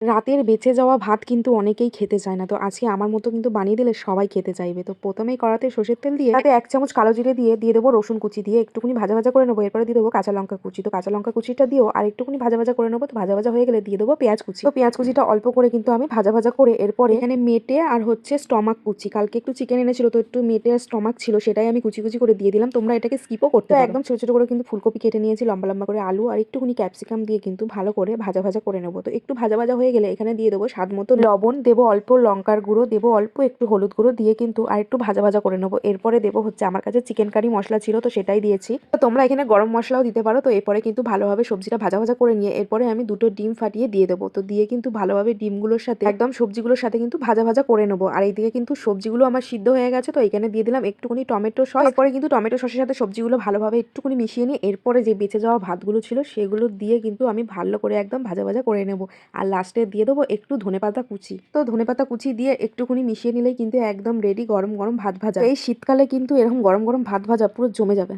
রাতের বেঁচে যাওয়া ভাত কিন্তু অনেকেই খেতে চায় না। তো আজকে আমার মতো কিন্তু বানিয়ে দিলে সবাই খেতে চাইবে। তো ১ম এই কড়াতে সর্ষের তেল দিয়ে তাতে ১ চামচ কালো জিরে দিয়ে দেবো রসুন কুচি দিয়ে একটুখানি ভাজা, ভাজা করে নেবো। এরপরে দিয়ে দেবো কাঁচা লঙ্কা কুচি। তো কাঁচা লঙ্কা কুচিটা দিয়েও আরেকটুখানি ভাজা, ভাজা করে নেবো। তো ভাজা, ভাজা হয়ে গেলে দিয়ে দেবো পেঁয়াজ কুচি। তো পেঁয়াজ কুচিটা অল্প করে কিন্তু আমি ভাজা, ভাজা করে এরপরে এখানে মেটে আর হচ্ছে স্টমাক কুচি। কালকে একটু চিকেন এনেছিল তো একটু মেটে আর স্টমাক ছিল সেটাই আমি কুচি, কুচি করে দিয়ে দিলাম। তোমরা এটাকে স্কিপও করতে পারো। একদম ছোট, ছোট করে কিন্তু ফুলকপি কেটে নিয়েছি, লম্বা, লম্বা করে আলু আর একটুখানি ক্যাপসিকাম দিয়ে কিন্তু ভালো করে ভাজা, ভাজা করে নেবো। তো একটু ভাজা, ভাজা হয়ে গেলে এখানে দিয়ে দেবো স্বাদ মতো লবণ, দেবো অল্প লঙ্কার গুঁড়ো, দেবো অল্প একটু হলুদ গুঁড়ো দিয়ে কিন্তু আরেকটু ভাজা, ভাজা করে নেবো। এরপরে দেবো হচ্ছে আমার কাছে চিকেন কারি মসলা ছিল তো সেটাই দিয়েছি। তো তোমরা এখানে গরম মসলাও দিতে পারো। তো এরপরে কিন্তু ভালোভাবে সবজিটা ভাজা, ভাজা করে নিয়ে এরপরে আমি ২ টো ডিম ফাটিয়ে দিয়ে দেবো। তো দিয়ে কিন্তু ভালোভাবে ডিমগুলোর সাথে একদম সবজিগুলোর সাথে কিন্তু ভাজা, ভাজা করে নেবো। আর এইদিকে কিন্তু সবজিগুলো আমার সিদ্ধ হয়ে গেছে। তো এখানে দিয়ে দিলাম একটুখানি টমেটো সস। এরপরে কিন্তু টমেটো সসের সাথে সবজিগুলো ভালোভাবে একটুখানি মিশিয়ে নিয়ে এরপরে যে বেঁচে যাওয়া ভাতগুলো ছিল সেগুলো দিয়ে কিন্তু আমি ভালো করে একদম ভাজা, ভাজা করে নেবো। আর লাস্টে দিয়ে দেবো একটু ধনেপাতা কুচি। তো ধনেপাতা কুচি দিয়ে একটুখানি মিশিয়ে নিলেই কিন্তু একদম রেডি গরম, গরম ভাত ভাজা। এই শীতকালে কিন্তু এরকম গরম, গরম ভাত ভাজা পুরো জমে যাবে।